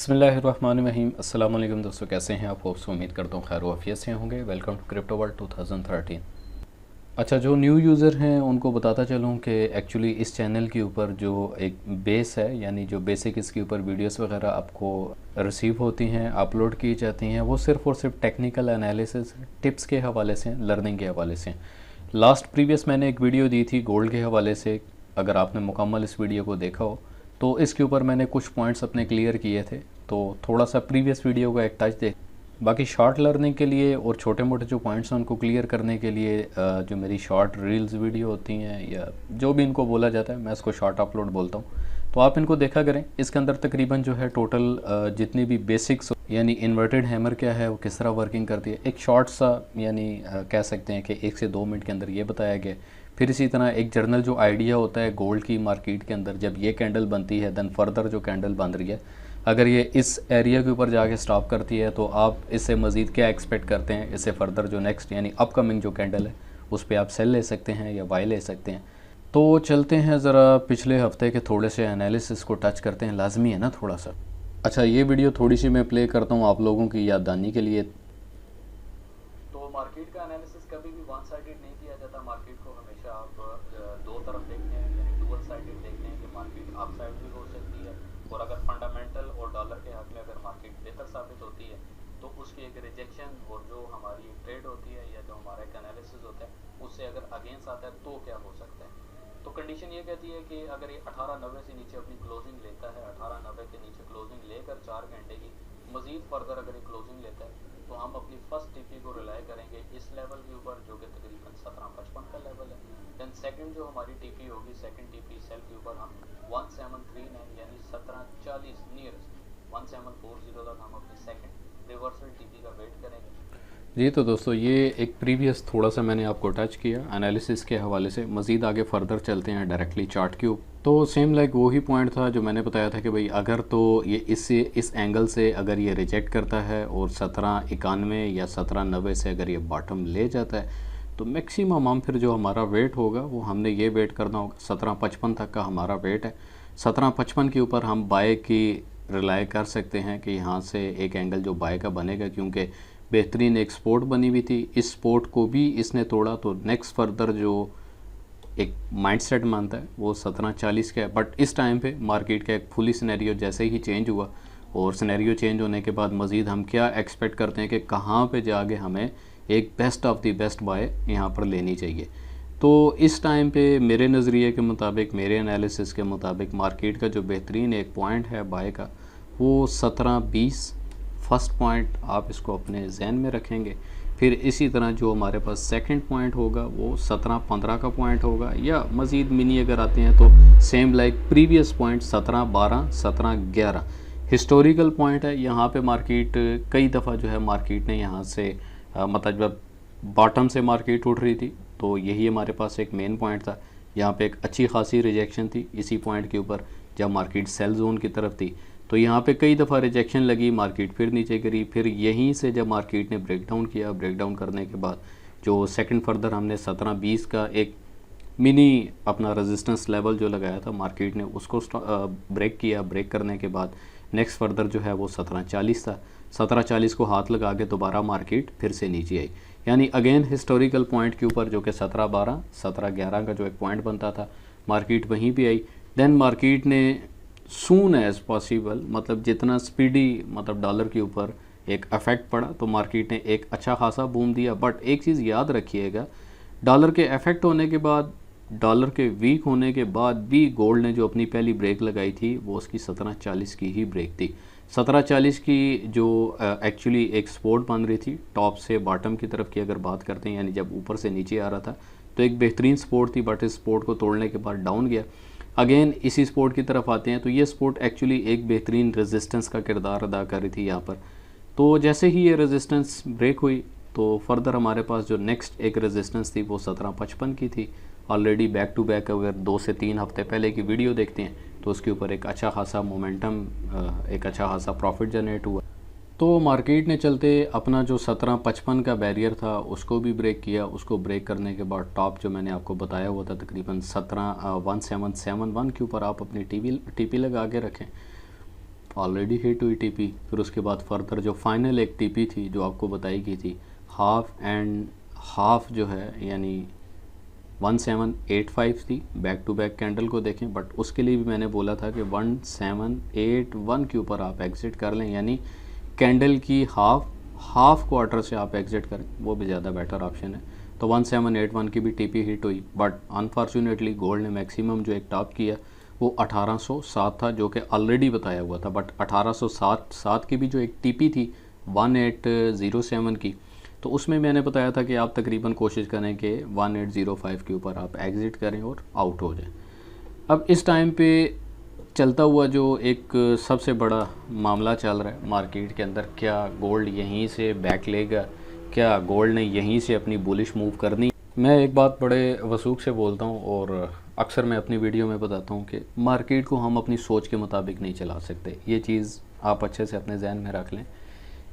बिस्मिल्लाहिर्रहमानिर्रहीम। अस्सलाम वालेकुम दोस्तों, कैसे हैं आप? होप्स उम्मीद करता हूँ खैर वाफियत से होंगे। Welcome to crypto world 2013। अच्छा, जो न्यू यूज़र हैं उनको बताता चलूँ कि एक्चुअली इस चैनल के ऊपर जो एक बेस है, यानी जो बेसिक इसके ऊपर वीडियोस वगैरह आपको रिसीव होती हैं, अपलोड की जाती हैं, वो सिर्फ़ और सिर्फ टेक्निकल एनालिसिस टिप्स के हवाले से, लर्निंग के हवाले से। लास्ट प्रीवियस मैंने एक वीडियो दी थी गोल्ड के हवाले से, अगर आपने मुकम्मल इस वीडियो को देखा हो तो इसके ऊपर मैंने कुछ पॉइंट्स अपने क्लियर किए थे। तो थोड़ा सा प्रीवियस वीडियो का एक टच दे। बाकी शॉर्ट लर्निंग के लिए और छोटे मोटे जो पॉइंट्स हैं उनको क्लियर करने के लिए जो मेरी शॉर्ट रील्स वीडियो होती हैं, या जो भी इनको बोला जाता है, मैं इसको शॉर्ट अपलोड बोलता हूँ, तो आप इनको देखा करें। इसके अंदर तकरीबन जो है टोटल जितनी भी बेसिक्स, यानी इन्वर्टेड हैमर क्या है, वो किस तरह वर्किंग करती है, एक शॉर्ट सा, यानी कह सकते हैं कि 1 से 2 मिनट के अंदर ये बताया गया। फिर इसी तरह एक जर्नल जो आइडिया होता है गोल्ड की मार्केट के अंदर, जब ये कैंडल बनती है देन फर्दर जो कैंडल बन रही है, अगर ये इस एरिया के ऊपर जाके स्टॉप करती है तो आप इससे मज़ीद क्या एक्सपेक्ट करते हैं, इससे फर्दर जो नेक्स्ट यानी अपकमिंग जो कैंडल है उस पर आप सेल ले सकते हैं या बाय ले सकते हैं। तो चलते हैं ज़रा पिछले हफ्ते के थोड़े से एनालिसिस को टच करते हैं, लाजमी है ना थोड़ा सा। अच्छा, ये वीडियो थोड़ी सी मैं प्ले करता हूँ आप लोगों की याद दहानी के लिए। तो मार्केट का एनालिसिस कभी भी वन साइडेड नहीं किया जाता। मार्केट को हमेशा आप दो तरफ देखते हैं, यानी डुअल साइडेड देखते हैं कि मार्केट अप साइड भी हो सकती है, और अगर फंडामेंटल और डॉलर के हक में अगर मार्केट बेहतर साबित होती है तो उसकी एक रिजेक्शन, और जो हमारी ट्रेड होती है या जो हमारा एक एनालिसिस होता है उससे अगर अगेंस्ट आता है तो क्या हो सकता है। तो कंडीशन ये कहती है कि अगर ये 1890 से नीचे अपनी क्लोजिंग लेता है, 1890 के नीचे क्लोजिंग लेकर 4 घंटे की मजीद फर्दर अगर ये क्लोजिंग लेता है तो हम अपनी फर्स्ट टीपी को रिलाई करेंगे इस लेवल के ऊपर, जो कि तकरीबन 1755 का लेवल है। देन सेकंड जो हमारी टीपी होगी, सेकंड टीपी सेल के ऊपर हम 1739 यानी 1740 नियरेस्ट 1740 तक हम अपनी सेकंड रिवर्सल टीपी का वेट करेंगे। जी, तो दोस्तों ये एक प्रीवियस थोड़ा सा मैंने आपको टच किया एनालिसिस के हवाले से। मज़ीद आगे फर्दर चलते हैं डायरेक्टली चार्ट के ऊपर। तो सेम लाइक वही पॉइंट था जो मैंने बताया था कि भाई अगर तो ये इस एंगल से अगर ये रिजेक्ट करता है और 1791 या 1790 से अगर ये बॉटम ले जाता है तो मैक्सिमम हम फिर जो हमारा वेट होगा वो हमने ये वेट करना होगा 1755 तक का हमारा वेट है। 1755 के ऊपर हम बाय की रिलाई कर सकते हैं कि यहाँ से एक एंगल जो बाय का बनेगा, क्योंकि बेहतरीन एक सपोर्ट बनी हुई थी। इस सपोर्ट को भी इसने तोड़ा तो नेक्स्ट फर्दर जो एक माइंडसेट मानता है वो 1740 का है। बट इस टाइम पे मार्केट का एक फुली सिनेरियो जैसे ही चेंज हुआ, और सिनेरियो चेंज होने के बाद मज़ीद हम क्या एक्सपेक्ट करते हैं कि कहाँ पे जाके हमें एक best of the best buy यहाँ पर लेनी चाहिए। तो इस टाइम पे मेरे नज़रिए के मुताबिक, मेरे एनालिसिस के मुताबिक मार्केट का जो बेहतरीन एक पॉइंट है बाय का वो 1720 फर्स्ट पॉइंट आप इसको अपने जहन में रखेंगे। फिर इसी तरह जो हमारे पास सेकंड पॉइंट होगा वो 1715 का पॉइंट होगा, या मज़ीद मिनी अगर आते हैं तो same like previous point 1712 1711 historical point है। यहाँ पे मार्केट कई दफ़ा जो है मार्केट ने यहाँ से मतलब जब बॉटम से मार्केट उठ रही थी तो यही हमारे पास एक मेन पॉइंट था। यहाँ पे एक अच्छी खासी रिजेक्शन थी इसी पॉइंट के ऊपर जब मार्केट सेल जोन की तरफ थी। तो यहाँ पे कई दफ़ा रिजेक्शन लगी, मार्केट फिर नीचे गिरी। फिर यहीं से जब मार्केट ने ब्रेकडाउन किया, ब्रेकडाउन करने के बाद जो सेकंड फर्दर हमने 1720 का एक मिनी अपना रेजिस्टेंस लेवल जो लगाया था मार्केट ने उसको ब्रेक किया। ब्रेक करने के बाद नेक्स्ट फर्दर जो है वो 1740 था। 1740 को हाथ लगा के दोबारा मार्केट फिर से नीचे आई, यानी अगेन हिस्टोरिकल पॉइंट के ऊपर जो कि 1712 1711 का जो एक पॉइंट बनता था, मार्केट वहीं पे आई। देन मार्केट ने सून एज पॉसिबल, मतलब जितना स्पीडी मतलब डॉलर के ऊपर एक अफेक्ट पड़ा तो मार्केट ने एक अच्छा खासा बूम दिया। बट एक चीज़ याद रखिएगा, डॉलर के अफेक्ट होने के बाद, डॉलर के वीक होने के बाद भी गोल्ड ने जो अपनी पहली ब्रेक लगाई थी वो उसकी 1740 की ही ब्रेक थी। 1740 की जो एक्चुअली एक सपोर्ट बन रही थी टॉप से बॉटम की तरफ की अगर बात करते हैं, यानी जब ऊपर से नीचे आ रहा था तो एक बेहतरीन सपोर्ट थी। बट इस सपोर्ट को तोड़ने के बाद डाउन गया। अगेन इसी सपोर्ट की तरफ आते हैं तो ये सपोर्ट एक्चुअली एक बेहतरीन रेजिस्टेंस का किरदार अदा कर रही थी यहाँ पर। तो जैसे ही ये रेजिस्टेंस ब्रेक हुई तो फर्दर हमारे पास जो नेक्स्ट एक रेजिस्टेंस थी वो 1755 की थी। ऑलरेडी बैक टू बैक अगर 2 से 3 हफ्ते पहले की वीडियो देखते हैं तो उसके ऊपर एक अच्छा खासा मोमेंटम, एक अच्छा खासा प्रॉफिट जनरेट हुआ। तो मार्केट ने चलते अपना जो 1755 का बैरियर था उसको भी ब्रेक किया। उसको ब्रेक करने के बाद टॉप जो मैंने आपको बताया हुआ था तकरीबन 171771 के ऊपर आप अपनी टीपी लगा के रखें। ऑलरेडी हिट हुई टीपी, फिर उसके बाद फर्दर जो फाइनल एक टीपी थी जो आपको बताई गई थी हाफ एंड हाफ जो है यानी 1785 थी। बैक टू बैक कैंडल को देखें, बट उसके लिए भी मैंने बोला था कि 1781 के ऊपर आप एग्ज़िट कर लें, यानी कैंडल की हाफ क्वार्टर से आप एग्ज़िट करें, वो भी ज़्यादा बेटर ऑप्शन है। तो 1781 की भी टीपी हिट हुई, बट अनफॉर्चुनेटली गोल्ड ने मैक्सिमम जो एक टॉप किया वो 1807 था, जो कि ऑलरेडी बताया हुआ था। बट 1807 की भी जो एक टीपी थी 1807 की, तो उसमें मैंने बताया था कि आप तकरीबन कोशिश करें कि 1805 के ऊपर आप एग्ज़िट करें और आउट हो जाएं। अब इस टाइम पे चलता हुआ जो एक सबसे बड़ा मामला चल रहा है मार्केट के अंदर, क्या गोल्ड यहीं से बैक लेगा, क्या गोल्ड ने यहीं से अपनी बुलिश मूव करनी। मैं एक बात बड़े वसूख से बोलता हूँ और अक्सर मैं अपनी वीडियो में बताता हूँ कि मार्केट को हम अपनी सोच के मुताबिक नहीं चला सकते। ये चीज़ आप अच्छे से अपने जहन में रख लें।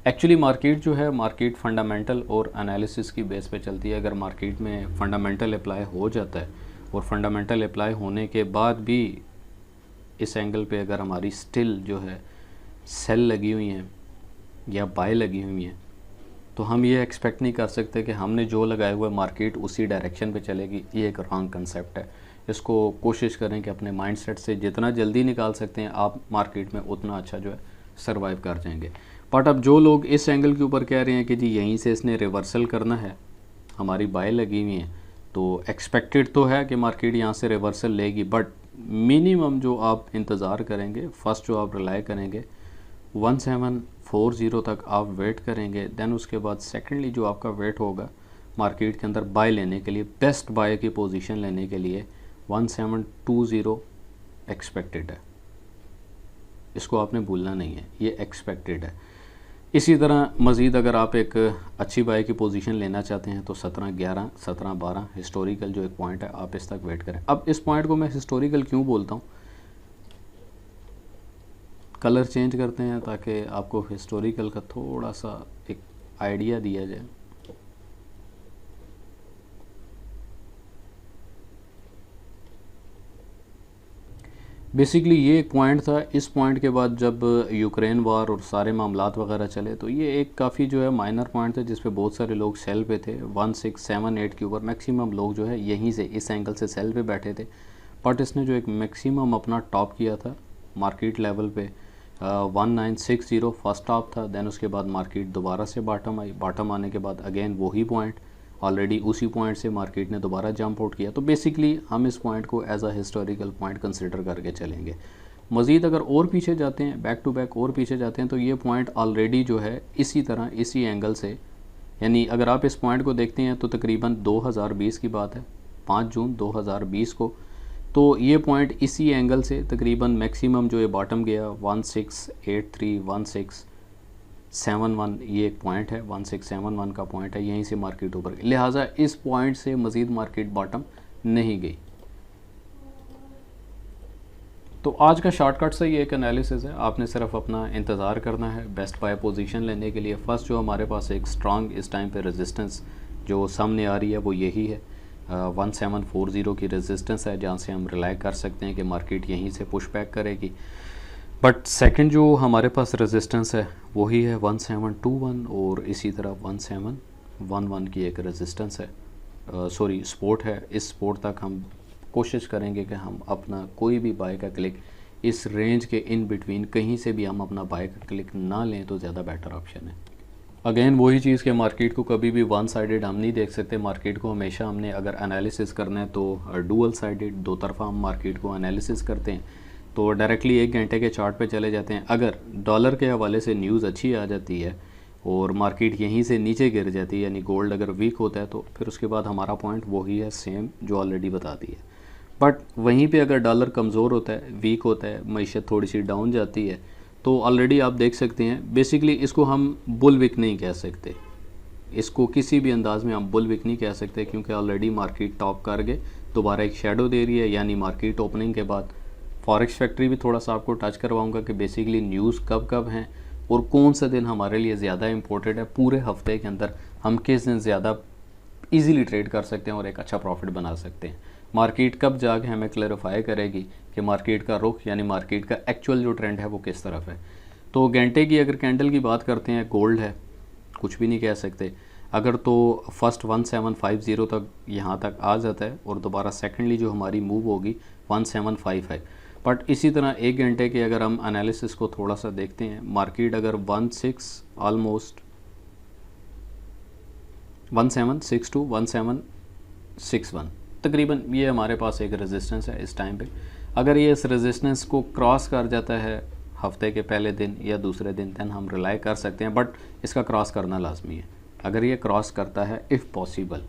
एक्चुअली मार्केट जो है, मार्केट फंडामेंटल और एनालिसिस की बेस पे चलती है। अगर मार्केट में फंडामेंटल अप्लाई हो जाता है और फंडामेंटल अप्लाई होने के बाद भी इस एंगल पे अगर हमारी स्टिल जो है सेल लगी हुई हैं या बाय लगी हुई हैं, तो हम ये एक्सपेक्ट नहीं कर सकते कि हमने जो लगाया हुआ मार्केट उसी डायरेक्शन पे चलेगी। ये एक रॉन्ग कंसेप्ट है। इसको कोशिश करें कि अपने माइंडसेट से जितना जल्दी निकाल सकते हैं आप मार्केट में, उतना अच्छा जो है सर्वाइव कर जाएंगे। बट अब जो लोग इस एंगल के ऊपर कह रहे हैं कि जी यहीं से इसने रिवर्सल करना है, हमारी बाय लगी हुई है, तो एक्सपेक्टेड तो है कि मार्केट यहाँ से रिवर्सल लेगी, बट मिनिमम जो आप इंतज़ार करेंगे, फर्स्ट जो आप रिलाई करेंगे 1740 तक आप वेट करेंगे। देन उसके बाद सेकेंडली जो आपका वेट होगा मार्केट के अंदर बाय लेने के लिए, बेस्ट बाय की पोजीशन लेने के लिए 1720 एक्सपेक्टेड है। इसको आपने भूलना नहीं है, ये एक्सपेक्टेड है। इसी तरह मज़ीद अगर आप एक अच्छी बाय की पोजीशन लेना चाहते हैं तो 1711, 1712 हिस्टोरिकल जो एक पॉइंट है, आप इस तक वेट करें। अब इस पॉइंट को मैं हिस्टोरिकल क्यों बोलता हूँ, कलर चेंज करते हैं ताकि आपको हिस्टोरिकल का थोड़ा सा एक आइडिया दिया जाए। बेसिकली ये एक पॉइंट था। इस पॉइंट के बाद जब यूक्रेन वार और सारे मामलात वगैरह चले, तो ये एक काफ़ी जो है माइनर पॉइंट था जिस पे बहुत सारे लोग सेल पे थे। 1678 के ऊपर मैक्सिमम लोग जो है यहीं से इस एंगल से सेल पे बैठे थे। बट इसने जो एक मैक्सिमम अपना टॉप किया था मार्केट लेवल पे 1960 फर्स्ट टॉप था। देन उसके बाद मार्केट दोबारा से बॉटम आई। बॉटम आने के बाद अगेन वही पॉइंट, ऑलरेडी उसी पॉइंट से मार्केट ने दोबारा जंप आउट किया। तो बेसिकली हम इस पॉइंट को as a historical point consider करके चलेंगे। मज़ीद अगर और पीछे जाते हैं, बैक टू बैक और पीछे जाते हैं, तो ये पॉइंट ऑलरेडी जो है इसी तरह इसी एंगल से, यानी अगर आप इस पॉइंट को देखते हैं तो तकरीबन 2020 की बात है, 5 जून 2020 को। तो ये पॉइंट इसी एंगल से तकरीबन मैक्सिमम जो ये बॉटम गया 1683, 1671, ये एक पॉइंट है 1671 का पॉइंट है, यहीं से मार्केट ऊपर गई। लिहाजा इस पॉइंट से मज़ीद मार्केट बॉटम नहीं गई। तो आज का शॉर्टकट से ये एक एनालिसिस है। आपने सिर्फ अपना इंतज़ार करना है बेस्ट बाय पोजीशन लेने के लिए। फर्स्ट जो हमारे पास एक स्ट्रांग इस टाइम पे रेजिस्टेंस जो सामने आ रही है वो यही है, 1740 की रेजिस्टेंस है, जहाँ से हम रिलाई कर सकते हैं कि मार्केट यहीं से पुश बैक करेगी। बट सेकंड जो हमारे पास रेजिस्टेंस है वही है 1721 और इसी तरह 1711 की एक रेजिस्टेंस है, सॉरी सपोर्ट है। इस सपोर्ट तक हम कोशिश करेंगे कि हम अपना कोई भी बाय का क्लिक इस रेंज के इन बिटवीन कहीं से भी हम अपना बाय का क्लिक ना लें तो ज़्यादा बेटर ऑप्शन है। अगेन वही चीज़ कि मार्केट को कभी भी वन साइडेड हम नहीं देख सकते। मार्केट को हमेशा हमने अगर एनालिसिस करना है तो डुअल साइडेड, दो तरफा हम मार्केट को एनालिसिस करते हैं। तो डायरेक्टली 1 घंटे के चार्ट पे चले जाते हैं। अगर डॉलर के हवाले से न्यूज़ अच्छी आ जाती है और मार्केट यहीं से नीचे गिर जाती है, यानी गोल्ड अगर वीक होता है, तो फिर उसके बाद हमारा पॉइंट वही है सेम जो ऑलरेडी बता दी है। बट वहीं पे अगर डॉलर कमज़ोर होता है, वीक होता है, मईशत थोड़ी सी डाउन जाती है, तो ऑलरेडी आप देख सकते हैं बेसिकली इसको हम बुल विक नहीं कह सकते। इसको किसी भी अंदाज में हम बुल विक नहीं कह सकते, क्योंकि ऑलरेडी मार्केट टॉप कर गए, दोबारा एक शेडो दे रही है। यानी मार्केट ओपनिंग के बाद फॉरेक्स फैक्ट्री भी थोड़ा सा आपको टच करवाऊंगा कि बेसिकली न्यूज़ कब कब हैं और कौन सा दिन हमारे लिए ज़्यादा इंपॉर्टेंट है। पूरे हफ्ते के अंदर हम किस दिन ज़्यादा इजीली ट्रेड कर सकते हैं और एक अच्छा प्रॉफिट बना सकते हैं। मार्केट कब जाके हमें क्लैरिफाई करेगी कि मार्केट का रुख यानी मार्केट का एक्चुअल जो ट्रेंड है वो किस तरफ है। तो घंटे की अगर कैंडल की बात करते हैं, गोल्ड है, कुछ भी नहीं कह सकते। अगर तो फर्स्ट 1750 तक यहाँ तक आ जाता है और दोबारा सेकेंडली जो हमारी मूव होगी 175 है। बट इसी तरह एक घंटे के अगर हम एनालिसिस को थोड़ा सा देखते हैं, मार्केट अगर 1762 1761 तकरीबन ये हमारे पास एक रेजिस्टेंस है इस टाइम पे। अगर ये इस रेजिस्टेंस को क्रॉस कर जाता है हफ्ते के पहले दिन या दूसरे दिन, दैन हम रिलाई कर सकते हैं, बट इसका क्रॉस करना लाजमी है। अगर ये क्रॉस करता है इफ़ पॉसिबल,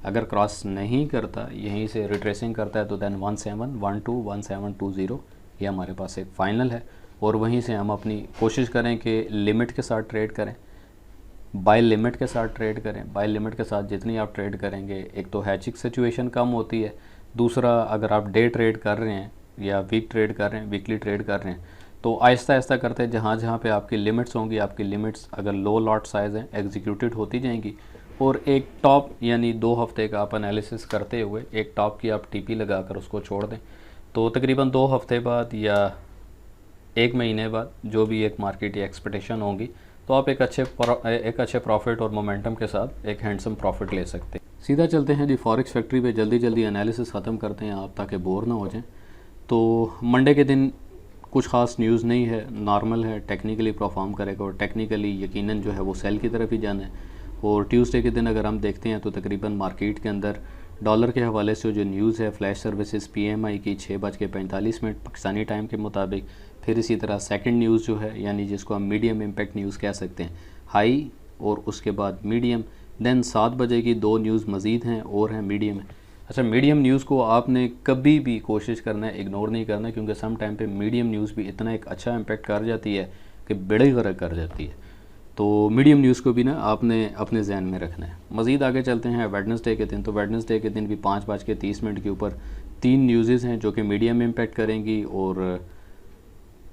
अगर क्रॉस नहीं करता, यहीं से रिट्रेसिंग करता है, तो दैन 1712 1720 ये हमारे पास एक फ़ाइनल है। और वहीं से हम अपनी कोशिश करें कि लिमिट के साथ ट्रेड करें, बाय लिमिट के साथ ट्रेड करें। बाय लिमिट के साथ जितनी आप ट्रेड करेंगे, एक तो हैचिंग सिचुएशन कम होती है, दूसरा अगर आप डे ट्रेड कर रहे हैं या वीक ट्रेड कर रहे हैं, वीकली ट्रेड कर रहे हैं, तो आहिस्ता आहिस्ता करते हैं, जहाँ जहाँ पे आपकी लिमिट्स होंगी, आपकी लिमिट्स अगर लो लॉट साइज़ हैं एग्जीक्यूटेड होती जाएंगी। और एक टॉप यानी 2 हफ्ते का आप एनालिसिस करते हुए एक टॉप की आप टीपी लगाकर उसको छोड़ दें, तो तकरीबन 2 हफ्ते बाद या 1 महीने बाद जो भी एक मार्केट की एक्सपेक्टेशन होंगी, तो आप एक अच्छे प्रॉफिट और मोमेंटम के साथ एक हैंडसम प्रॉफिट ले सकते हैं। सीधा चलते हैं जी फॉरेक्स फैक्ट्री पे, जल्दी जल्दी एनालिसिस ख़त्म करते हैं आप, ताकि बोर ना हो जाएं। तो मंडे के दिन कुछ ख़ास न्यूज़ नहीं है, नॉर्मल है, टेक्निकली परफॉर्म करेगा और टेक्निकली यकीनन जो है वो सेल की तरफ ही जाना है। और ट्यूसडे के दिन अगर हम देखते हैं तो तकरीबन मार्केट के अंदर डॉलर के हवाले से जो न्यूज़ है, फ्लैश सर्विसेज PMI की 6:45 पाकिस्तानी टाइम के मुताबिक, फिर इसी तरह सेकंड न्यूज़ जो है यानी जिसको हम मीडियम इम्पैक्ट न्यूज़ कह सकते हैं, हाई और उसके बाद मीडियम, देन 7 बजे की 2 न्यूज़ मज़ीद हैं और हैं मीडियम है। अच्छा, मीडियम न्यूज़ को आपने कभी भी कोशिश करना है इग्नोर नहीं करना, क्योंकि सम टाइम पे मीडियम न्यूज़ भी इतना एक अच्छा इम्पैक्ट कर जाती है कि बेड़े गर्क कर जाती है। तो मीडियम न्यूज़ को भी ना आपने अपने जहन में रखना है। मज़ीद आगे चलते हैं वेडनेसडे के दिन। तो वेडनेसडे के दिन भी 5:30 के ऊपर 3 न्यूज़ हैं जो कि मीडियम इम्पैक्ट करेंगी, और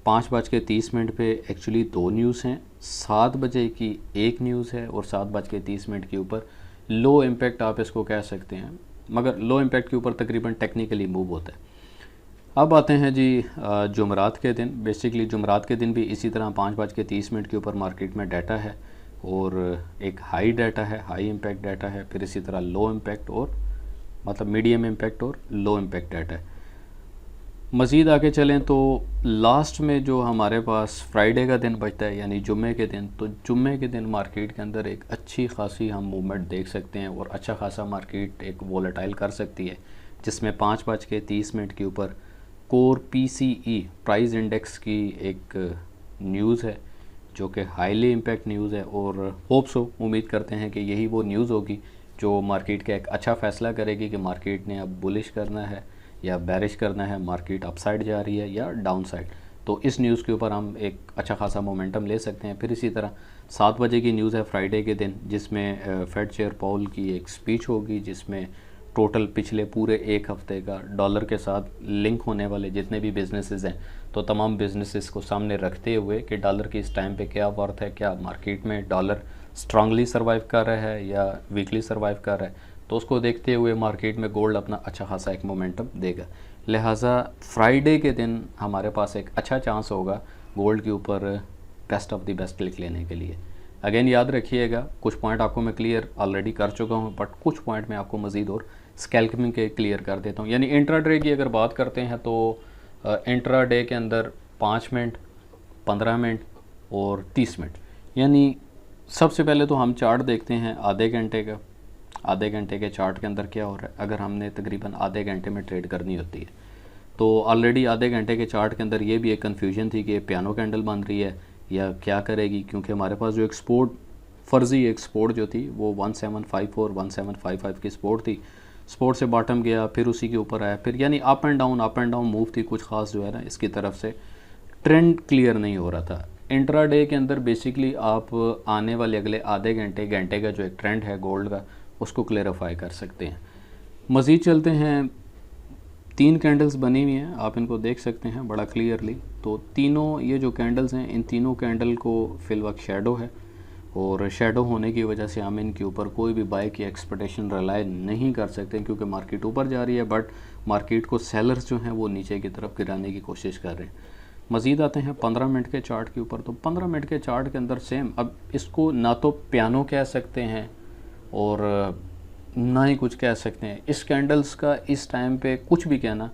5:30 पे एक्चुअली 2 न्यूज़ हैं। 7 बजे की 1 न्यूज़ है और 7:30 के ऊपर लो इम्पैक्ट आप इसको कह सकते हैं, मगर लो इम्पैक्ट के ऊपर तकरीबन टेक्निकली मूव होता है। अब आते हैं जी जुमरात के दिन। बेसिकली जुमरात के दिन भी इसी तरह 5:30 के ऊपर मार्केट में डाटा है, और एक हाई डाटा है, हाई इम्पैक्ट डाटा है, फिर इसी तरह लो इम्पैक्ट और मतलब मीडियम इम्पैक्ट और लो इम्पैक्ट डाटा है। मज़ीद आगे चलें तो लास्ट में जो हमारे पास फ्राइडे का दिन बचता है यानी जुम्मे के दिन, तो जुम्मे के दिन मार्केट के अंदर एक अच्छी खासी हम मूवमेंट देख सकते हैं और अच्छा खासा मार्केट एक वोलेटाइल कर सकती है, जिसमें 5:30 के ऊपर कोर PCE प्राइस इंडेक्स की एक न्यूज़ है जो कि हाईली इम्पैक्ट न्यूज़ है, और उम्मीद करते हैं कि यही वो न्यूज़ होगी जो मार्केट का एक अच्छा फ़ैसला करेगी कि मार्केट ने अब बुलिश करना है या बैरिश करना है, मार्केट अपसाइड जा रही है या डाउन साइड। तो इस न्यूज़ के ऊपर हम एक अच्छा खासा मोमेंटम ले सकते हैं। फिर इसी तरह 7 बजे की न्यूज़ है फ्राइडे के दिन, जिसमें फेड चेयर पाउल की एक स्पीच होगी, जिसमें टोटल पिछले पूरे 1 हफ्ते का डॉलर के साथ लिंक होने वाले जितने भी बिजनेसेस हैं, तो तमाम बिजनेसेस को सामने रखते हुए कि डॉलर की इस टाइम पे क्या वर्थ है, क्या मार्केट में डॉलर स्ट्रांगली सर्वाइव कर रहा है या वीकली सर्वाइव कर रहा है, तो उसको देखते हुए मार्केट में गोल्ड अपना अच्छा खासा एक मोमेंटम देगा। लिहाजा फ्राइडे के दिन हमारे पास एक अच्छा चांस होगा गोल्ड के ऊपर best of the best click लेने के लिए। अगेन याद रखिएगा, कुछ पॉइंट आपको मैं क्लियर ऑलरेडी कर चुका हूँ, बट कुछ पॉइंट मैं आपको मज़ीद और स्कैल्पिंग के क्लियर कर देता हूँ। यानी इंट्राडे की अगर बात करते हैं तो इंट्राडे के अंदर 5 मिनट, 15 मिनट और 30 मिनट, यानी सबसे पहले तो हम चार्ट देखते हैं आधे घंटे का। आधे घंटे के चार्ट के अंदर क्या हो रहा है, अगर हमने तकरीबन आधे घंटे में ट्रेड करनी होती है, तो ऑलरेडी आधे घंटे के चार्ट के अंदर ये भी एक कन्फ्यूजन थी कि पियानो कैंडल बन रही है या क्या करेगी, क्योंकि हमारे पास जो एक्सपोर्ट फर्जी एक्सपोर्ट जो थी वो 1754 1755 की सपोर्ट थी। सपोर्ट से बॉटम गया, फिर उसी के ऊपर आया, फिर यानी अप एंड डाउन मूव थी, कुछ खास जो है ना इसकी तरफ से ट्रेंड क्लियर नहीं हो रहा था। इंट्राडे के अंदर बेसिकली आप आने वाले अगले आधे घंटे का जो एक ट्रेंड है गोल्ड का, उसको क्लेरिफाई कर सकते हैं। मज़ीद चलते हैं, 3 कैंडल्स बनी हुई हैं, आप इनको देख सकते हैं बड़ा क्लियरली। तो तीनों ये जो कैंडल्स हैं, इन तीनों कैंडल को फिल वक्त शेडो है, और शेडो होने की वजह से हम इनके ऊपर कोई भी बाय की एक्सपेक्टेशन रिलाय नहीं कर सकते, क्योंकि मार्केट ऊपर जा रही है बट मार्केट को सेलर्स जो हैं वो नीचे की तरफ गिराने की कोशिश कर रहे हैं। मज़ीद आते हैं 15 मिनट के चार्ट के ऊपर। तो 15 मिनट के चार्ट के अंदर सेम, अब इसको ना तो पियानो कह सकते हैं और ना ही कुछ कह सकते हैं। इस कैंडल्स का इस टाइम पे कुछ भी कहना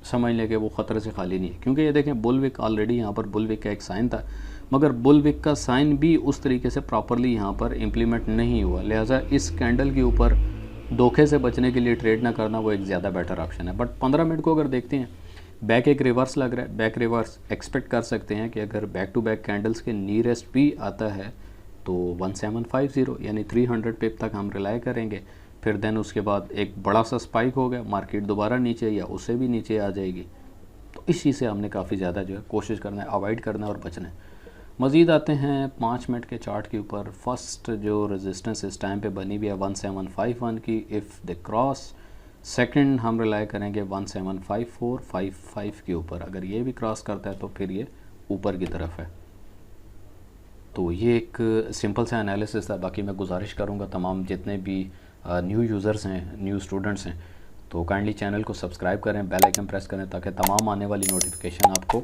समझ लें कि वो ख़तरे से खाली नहीं है, क्योंकि ये देखें बुलविक ऑलरेडी यहाँ पर बुलविक का एक साइन था, मगर बुलविक का साइन भी उस तरीके से प्रॉपरली यहाँ पर इम्प्लीमेंट नहीं हुआ। लिहाजा इस कैंडल के ऊपर धोखे से बचने के लिए ट्रेड ना करना वो एक ज़्यादा बेटर ऑप्शन है। बट 15 मिनट को अगर देखते हैं, बैक एक रिवर्स लग रहा है, बैक रिवर्स एक्सपेक्ट कर सकते हैं कि अगर बैक टू बैक कैंडल्स के नियरेस्ट भी आता है तो 1750 यानी 300 पिप तक हम रिलाई करेंगे। फिर देन उसके बाद एक बड़ा सा स्पाइक हो गया, मार्केट दोबारा नीचे या उससे भी नीचे आ जाएगी। तो इस चीज़ से हमने काफ़ी ज़्यादा जो है कोशिश करना है, अवॉइड करना है और बचना है। मज़ीद आते हैं 5 मिनट के चार्ट के ऊपर। फर्स्ट जो रेजिस्टेंस इस टाइम पे बनी हुई है 1751 की, इफ़ द क्रॉस। सेकंड हम रिलाई करेंगे 175455 के ऊपर। अगर ये भी क्रॉस करता है तो फिर ये ऊपर की तरफ है। तो ये एक सिंपल सा एनालिसिस था। बाकी मैं गुजारिश करूँगा तमाम जितने भी न्यू यूज़र्स हैं, न्यू स्टूडेंट्स हैं, तो काइंडली चैनल को सब्सक्राइब करें, बेल आइकन प्रेस करें ताकि तमाम आने वाली नोटिफिकेशन आपको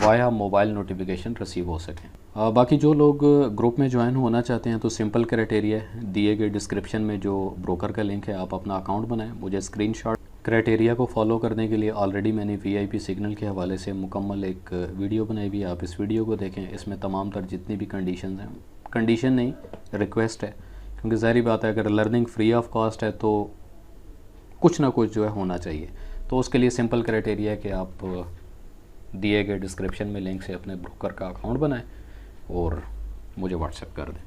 वाया मोबाइल नोटिफिकेशन रिसीव हो सकें। बाकी जो लोग ग्रुप में ज्वाइन होना चाहते हैं तो सिंपल क्राइटेरिया है, दिए गए डिस्क्रिप्शन में जो ब्रोकर का लिंक है, आप अपना अकाउंट बनाएं, मुझे स्क्रीनशॉट। क्राइटेरिया को फॉलो करने के लिए ऑलरेडी मैंने वीआईपी सिग्नल के हवाले से मुकम्मल एक वीडियो बनाई हुई है, आप इस वीडियो को देखें। इसमें तमाम तर जितनी भी कंडीशन हैं, कंडीशन नहीं रिक्वेस्ट है, क्योंकि ज़ाहिर बात है अगर लर्निंग फ्री ऑफ कॉस्ट है तो कुछ ना कुछ जो है होना चाहिए। तो उसके लिए सिंपल क्राइटेरिया है कि आप दिए गए डिस्क्रिप्शन में लिंक से अपने ब्रोकर का अकाउंट बनाएं और मुझे व्हाट्सएप कर दें।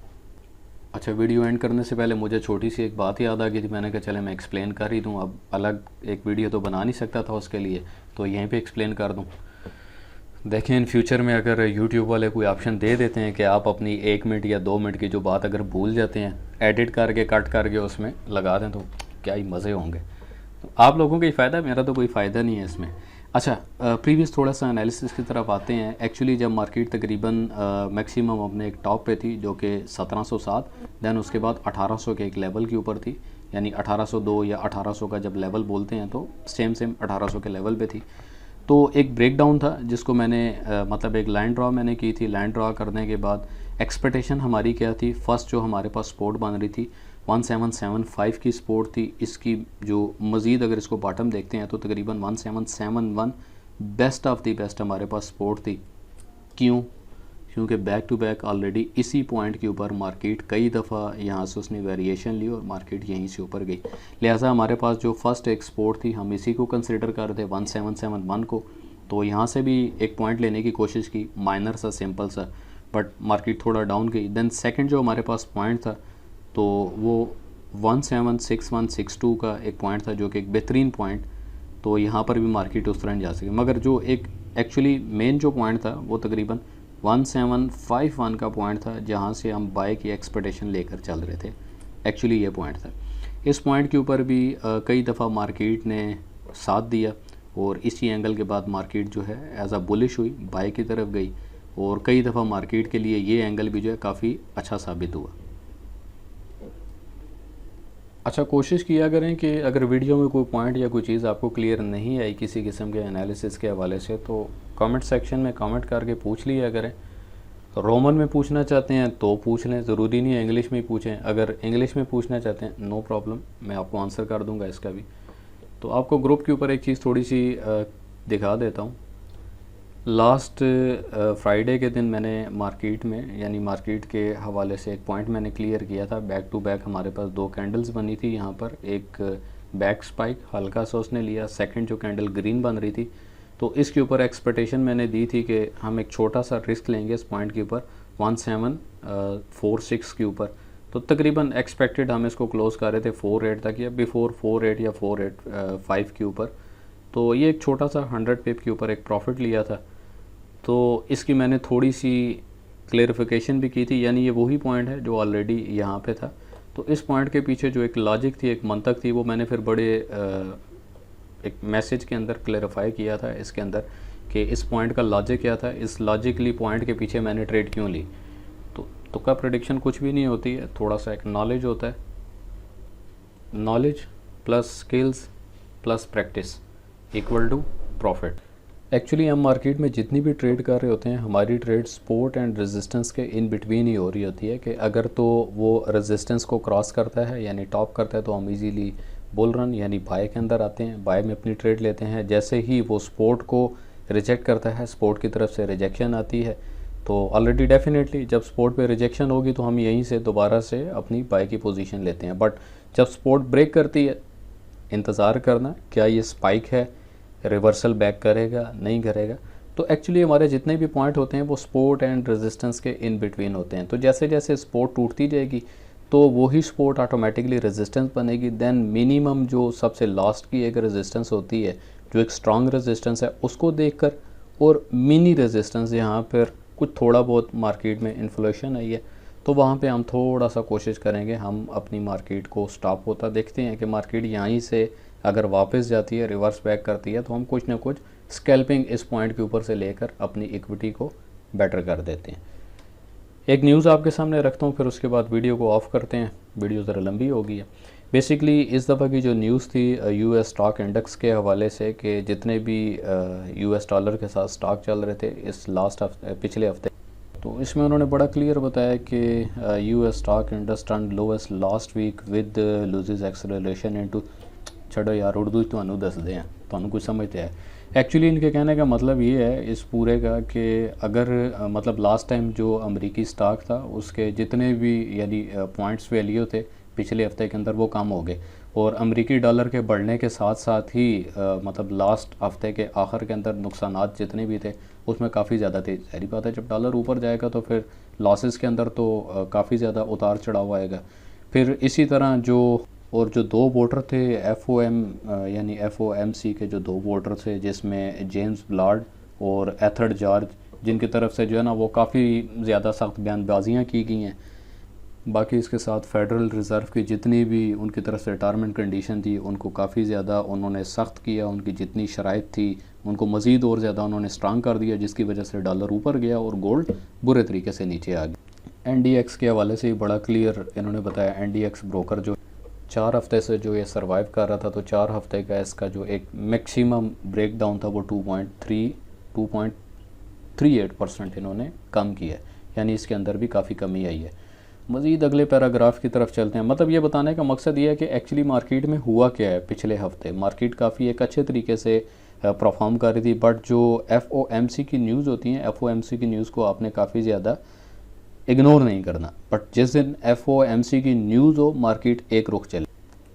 अच्छा, वीडियो एंड करने से पहले मुझे छोटी सी एक बात याद आ गई थी, मैंने कहा चले मैं एक्सप्लेन कर ही दूँ। अब अलग एक वीडियो तो बना नहीं सकता था उसके लिए, तो यहीं पे एक्सप्लेन कर दूँ। देखें, इन फ्यूचर में अगर यूट्यूब वाले कोई ऑप्शन दे देते हैं कि आप अपनी 1 मिनट या 2 मिनट की जो बात अगर भूल जाते हैं, एडिट करके कट करके उसमें लगा दें, तो क्या ही मज़े होंगे। तो आप लोगों का ही फ़ायदा, मेरा तो कोई फ़ायदा नहीं है इसमें। अच्छा, प्रीवियस थोड़ा सा एनालिसिस की तरफ आते हैं। एक्चुअली जब मार्केट तकरीबन मैक्सिमम अपने एक टॉप पे थी जो कि 1707, दैन उसके बाद 1800 के एक लेवल के ऊपर थी, यानी 1802 या 1800 का जब लेवल बोलते हैं तो सेम 1800 के लेवल पे थी। तो एक ब्रेक डाउन था जिसको मैंने मतलब एक लाइन ड्रा मैंने की थी। लाइन ड्रा करने के बाद एक्सपेक्टेशन हमारी क्या थी, फर्स्ट जो हमारे पास सपोर्ट बन रही थी 1775 की सपोर्ट थी। इसकी जो मज़ीद अगर इसको बॉटम देखते हैं तो तकरीबन 1771 बेस्ट ऑफ द बेस्ट हमारे पास सपोर्ट थी। क्यों? क्योंकि बैक टू बैक ऑलरेडी इसी पॉइंट के ऊपर मार्केट कई दफ़ा यहाँ से उसने वेरिएशन ली और मार्केट यहीं से ऊपर गई। लिहाजा हमारे पास जो फर्स्ट एक सपोर्ट थी हम इसी को कंसिडर कर रहे थे 1771 को। तो यहाँ से भी एक पॉइंट लेने की कोशिश की, माइनर सा सिंपल सा, बट मार्केट थोड़ा डाउन गई। देन सेकंड जो हमारे पास पॉइंट था तो वो 176162 का एक पॉइंट था जो कि एक बेहतरीन पॉइंट। तो यहाँ पर भी मार्केट उस तरह जा सके, मगर जो एक एक्चुअली मेन जो पॉइंट था वो तकरीबन 1751 का पॉइंट था जहाँ से हम बाय की एक्सपेक्टेशन लेकर चल रहे थे। एक्चुअली ये पॉइंट था। इस पॉइंट के ऊपर भी कई दफ़ा मार्केट ने साथ दिया और इसी एंगल के बाद मार्केट जो है एज अ बुलिश हुई, बाय की तरफ गई और कई दफ़ा मार्केट के लिए ये एंगल भी जो है काफ़ी अच्छा साबित हुआ। अच्छा, कोशिश किया करें कि अगर वीडियो में कोई पॉइंट या कोई चीज़ आपको क्लियर नहीं आई किसी किस्म के एनालिसिस के हवाले से तो कमेंट सेक्शन में कमेंट करके पूछ लिया करें। रोमन में पूछना चाहते हैं तो पूछ लें, ज़रूरी नहीं है इंग्लिश में ही पूछें। अगर इंग्लिश में पूछना चाहते हैं नो प्रॉब्लम, मैं आपको आंसर कर दूंगा इसका भी। तो आपको ग्रुप के ऊपर एक चीज़ थोड़ी सी दिखा देता हूँ। लास्ट फ्राइडे के दिन मैंने मार्केट में यानी मार्केट के हवाले से एक पॉइंट मैंने क्लियर किया था। बैक टू बैक हमारे पास 2 कैंडल्स बनी थी यहाँ पर, एक बैक स्पाइक हल्का सा उसने लिया, सेकंड जो कैंडल ग्रीन बन रही थी। तो इसके ऊपर एक्सपेक्टेशन मैंने दी थी कि हम एक छोटा सा रिस्क लेंगे इस पॉइंट के ऊपर 1746 के ऊपर। तो तकरीबन एक्सपेक्टेड हम इसको क्लोज़ कर रहे थे 48 तक या बिफोर 48 या 485 के ऊपर। तो ये एक छोटा सा 100 पिप के ऊपर एक प्रॉफिट लिया था। तो इसकी मैंने थोड़ी सी क्लेरिफिकेशन भी की थी, यानी ये वही पॉइंट है जो ऑलरेडी यहाँ पे था। तो इस पॉइंट के पीछे जो एक लॉजिक थी, एक मंतक थी, वो मैंने फिर बड़े एक मैसेज के अंदर क्लेरिफाई किया था इसके अंदर कि इस पॉइंट का लॉजिक क्या था, इस लॉजिकली पॉइंट के पीछे मैंने ट्रेड क्यों ली। तो तुक्का प्रेडिक्शन कुछ भी नहीं होती है, थोड़ा सा एक नॉलेज होता है, knowledge plus skills plus practice equal to profit. Actually हम मार्केट में जितनी भी ट्रेड कर रहे होते हैं, हमारी ट्रेड सपोर्ट एंड रेजिस्टेंस के इन बिटवीन ही हो रही होती है कि अगर तो वो रेजिस्टेंस को क्रॉस करता है यानी टॉप करता है तो हम इजीली बुल रन यानी बाय के अंदर आते हैं, बाय में अपनी ट्रेड लेते हैं। जैसे ही वो सपोर्ट को रिजेक्ट करता है, सपोर्ट की तरफ से रिजेक्शन आती है, तो ऑलरेडी डेफिनेटली जब सपोर्ट पे रिजेक्शन होगी तो हम यहीं से दोबारा से अपनी बाय की पोजीशन लेते हैं। बट जब सपोर्ट ब्रेक करती है, इंतज़ार करना क्या ये स्पाइक है, रिवर्सल बैक करेगा नहीं करेगा। तो एक्चुअली हमारे जितने भी पॉइंट होते हैं वो सपोर्ट एंड रेजिस्टेंस के इन बिटवीन होते हैं। तो जैसे जैसे सपोर्ट टूटती जाएगी तो वही सपोर्ट ऑटोमेटिकली रेजिस्टेंस बनेगी। देन मिनिमम जो सबसे लास्ट की एक रेजिस्टेंस होती है, जो एक स्ट्रॉन्ग रेजिस्टेंस है, उसको देखकर और मिनी रेजिस्टेंस यहाँ पर कुछ थोड़ा बहुत मार्केट में इन्फ्लेशन आई है तो वहाँ पे हम थोड़ा सा कोशिश करेंगे, हम अपनी मार्केट को स्टॉप होता देखते हैं कि मार्केट यहीं से अगर वापस जाती है, रिवर्स बैक करती है, तो हम कुछ ना कुछ स्कैल्पिंग इस पॉइंट के ऊपर से लेकर अपनी इक्विटी को बेटर कर देते हैं। एक न्यूज़ आपके सामने रखता हूँ, फिर उसके बाद वीडियो को ऑफ करते हैं, वीडियो ज़रा लंबी हो गई है। बेसिकली इस दफ़ा की जो न्यूज़ थी यूएस स्टॉक इंडेक्स के हवाले से कि जितने भी यूएस डॉलर के साथ स्टॉक चल रहे थे इस पिछले हफ्ते, तो इसमें उन्होंने बड़ा क्लियर बताया कि US stock index turn lowest last week with losses acceleration into, छड़ो यार उर्दू तो दस दें, तो कुछ समझते हैं। एक्चुअली इनके कहने का मतलब ये है इस पूरे का कि अगर मतलब लास्ट टाइम जो अमेरिकी स्टॉक था उसके जितने भी यानी पॉइंट्स वैल्यू थे पिछले हफ्ते के अंदर वो कम हो गए, और अमेरिकी डॉलर के बढ़ने के साथ साथ ही मतलब लास्ट हफ्ते के आखिर के अंदर नुकसानात जितने भी थे उसमें काफ़ी ज़्यादा थे। सारी बात है, जब डॉलर ऊपर जाएगा तो फिर लॉसेस के अंदर तो काफ़ी ज़्यादा उतार चढ़ाव आएगा। फिर इसी तरह जो दो वोटर थे FOM यानी FOMC के जो दो वोटर थे जिसमें जेम्स ब्लाड और एथर्ड जॉर्ज, जिनकी तरफ से जो है ना वो काफ़ी ज़्यादा सख्त बयानबाजियाँ की गई हैं। बाकी इसके साथ फेडरल रिज़र्व की जितनी भी उनकी तरफ से रिटायरमेंट कंडीशन थी उनको काफ़ी ज़्यादा उन्होंने सख्त किया, उनकी जितनी शराइत थी उनको मज़ीद और ज़्यादा उन्होंने स्ट्रांग कर दिया, जिसकी वजह से डॉलर ऊपर गया और गोल्ड बुरे तरीके से नीचे आ गया। NDX के हवाले से बड़ा क्लियर इन्होंने बताया, NDX ब्रोकर जो 4 हफ्ते से जो ये सर्वाइव कर रहा था, तो 4 हफ्ते का इसका जो एक मैक्सिमम ब्रेक डाउन था वो 2.38% इन्होंने कम किया है, यानी इसके अंदर भी काफ़ी कमी आई है। मज़ीद अगले पैराग्राफ की तरफ चलते हैं। मतलब ये बताने का मकसद ये है कि एक्चुअली मार्केट में हुआ क्या है। पिछले हफ्ते मार्केट काफ़ी एक अच्छे तरीके से परफॉर्म कर रही थी, बट जो FOMC की न्यूज़ होती हैं, FOMC की न्यूज़ को आपने काफ़ी ज़्यादा इग्नोर नहीं करना, बट जिस दिन FOMC की न्यूज़ हो मार्केट एक रुख चले।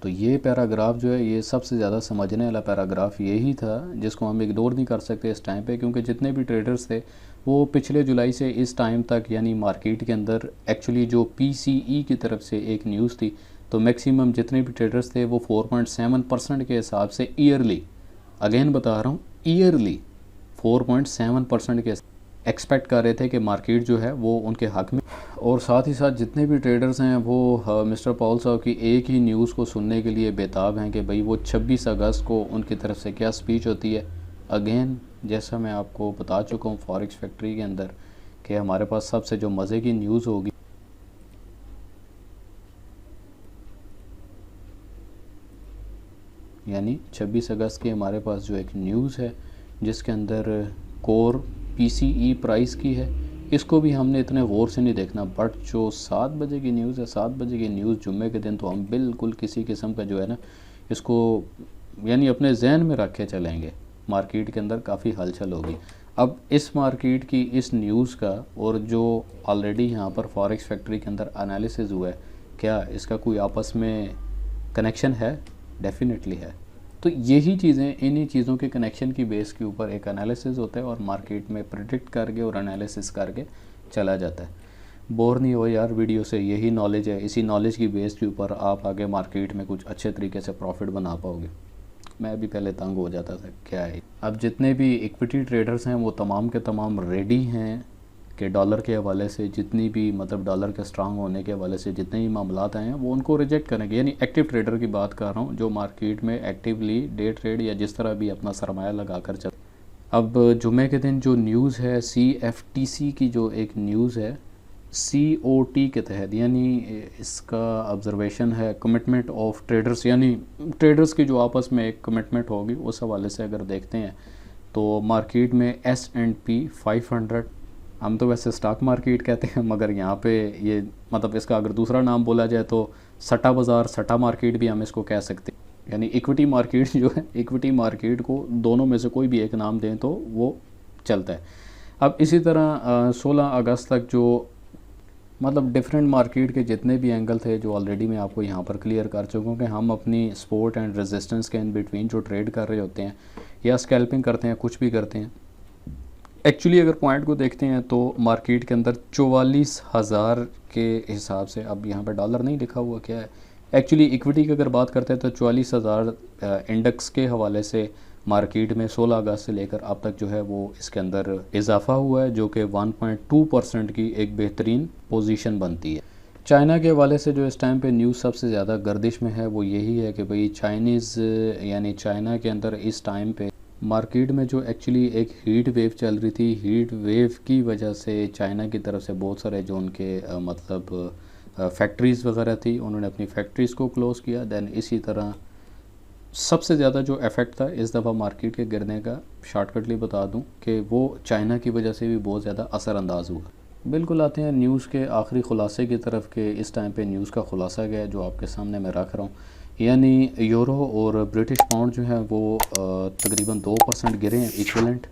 तो ये पैराग्राफ जो है ये सबसे ज़्यादा समझने वाला पैराग्राफ यही था जिसको हम इग्नोर नहीं कर सकते इस टाइम पे, क्योंकि जितने भी ट्रेडर्स थे वो पिछले जुलाई से इस टाइम तक यानी मार्केट के अंदर एक्चुअली जो PCE की तरफ से एक न्यूज़ थी, तो मैक्सिमम जितने भी ट्रेडर्स थे वो 4.7% के हिसाब से ईयरली, अगेन बता रहा हूँ ईयरली 4.7% के एक्सपेक्ट कर रहे थे कि मार्केट जो है वो उनके हक में। और साथ ही साथ जितने भी ट्रेडर्स हैं वो मिस्टर पॉल साहब की एक ही न्यूज़ को सुनने के लिए बेताब हैं कि भाई वो 26 अगस्त को उनकी तरफ से क्या स्पीच होती है। अगेन जैसा मैं आपको बता चुका हूँ फॉरेक्स फैक्ट्री के अंदर कि हमारे पास सबसे जो मज़े की न्यूज़ होगी, यानी 26 अगस्त की हमारे पास जो एक न्यूज़ है जिसके अंदर कोर PCE प्राइस की है, इसको भी हमने इतने गौर से नहीं देखना। बट जो 7 बजे की न्यूज़ है, 7 बजे की न्यूज़ जुम्मे के दिन, तो हम बिल्कुल किसी किस्म का जो है ना इसको यानी अपने जहन में रख के चलेंगे। मार्केट के अंदर काफ़ी हलचल होगी। अब इस मार्केट की इस न्यूज़ का और जो ऑलरेडी यहाँ पर फॉरेक्स फैक्ट्री के अंदर एनालिसिस हुआ है, क्या इसका कोई आपस में कनेक्शन है? डेफिनेटली है। तो यही चीज़ें, इन्हीं चीज़ों के कनेक्शन की बेस के ऊपर एक एनालिसिस होता है और मार्केट में प्रेडिक्ट करके और एनालिसिस करके चला जाता है। बोर नहीं हो यार वीडियो से, यही नॉलेज है, इसी नॉलेज की बेस के ऊपर आप आगे मार्केट में कुछ अच्छे तरीके से प्रॉफिट बना पाओगे। मैं भी पहले तंग हो जाता था, क्या है। अब जितने भी इक्विटी ट्रेडर्स हैं वो तमाम के तमाम रेडी हैं कि डॉलर के हवाले से जितनी भी मतलब डॉलर के स्ट्रांग होने के हवाले से जितने भी मामलात हैं वो उनको रिजेक्ट करेंगे। यानी एक्टिव ट्रेडर की बात कर रहा हूँ जो मार्केट में एक्टिवली डे ट्रेड या जिस तरह भी अपना सरमाया लगा कर चल। अब जुमे के दिन जो न्यूज़ है CFTC की जो एक न्यूज़ है, COT के तहत, यानी इसका ऑब्जर्वेशन है कमिटमेंट ऑफ ट्रेडर्स, यानी ट्रेडर्स की जो आपस में एक कमिटमेंट होगी उस हवाले से अगर देखते हैं तो मार्केट में S&P 500, हम तो वैसे स्टॉक मार्केट कहते हैं मगर यहाँ पे ये मतलब इसका अगर दूसरा नाम बोला जाए तो सट्टा बाज़ार, सट्टा मार्केट भी हम इसको कह सकते हैं, यानी इक्विटी मार्केट जो है, इक्विटी मार्केट को दोनों में से कोई भी एक नाम दें तो वो चलता है। अब इसी तरह 16 अगस्त तक जो मतलब डिफरेंट मार्केट के जितने भी एंगल थे जो ऑलरेडी मैं आपको यहाँ पर क्लियर कर चुका हूँ कि हम अपनी सपोर्ट एंड रेजिस्टेंस के इन बिटवीन जो ट्रेड कर रहे होते हैं या स्कैल्पिंग करते हैं, कुछ भी करते हैं। एक्चुअली अगर पॉइंट को देखते हैं तो मार्केट के अंदर 44,000 के हिसाब से, अब यहाँ पर डॉलर नहीं लिखा हुआ क्या है, एक्चुअली इक्विटी की अगर बात करते हैं तो 44,000 इंडेक्स के हवाले से मार्केट में 16 अगस्त से लेकर अब तक जो है वो इसके अंदर इजाफा हुआ है, जो कि 1.2% की एक बेहतरीन पोजीशन बनती है। चाइना के हवाले से जो इस टाइम पे न्यूज़ सबसे ज़्यादा गर्दिश में है वो यही है कि भाई चाइनीज़ यानी चाइना के अंदर इस टाइम पे मार्केट में जो एक्चुअली एक हीट वेव चल रही थी, हीट वेव की वजह से चाइना की तरफ से बहुत सारे जो उनके मतलब फैक्ट्रीज़ वगैरह थी, उन्होंने अपनी फैक्ट्रीज़ को क्लोज़ किया। दैन इसी तरह सबसे ज़्यादा जो इफ़ेक्ट था इस दफ़ा मार्केट के गिरने का, शॉर्टकटली बता दूं कि वो चाइना की वजह से भी बहुत ज़्यादा असरअंदाज हुआ। बिल्कुल आते हैं न्यूज़ के आखिरी ख़ुलासे की तरफ के इस टाइम पे न्यूज़ का ख़ुलासा गया जो आपके सामने मैं रख रहा हूँ, यानी यूरो और ब्रिटिश पाउंड जो है वो तकरीबन 2% गिरे हैं इक्वलेंट।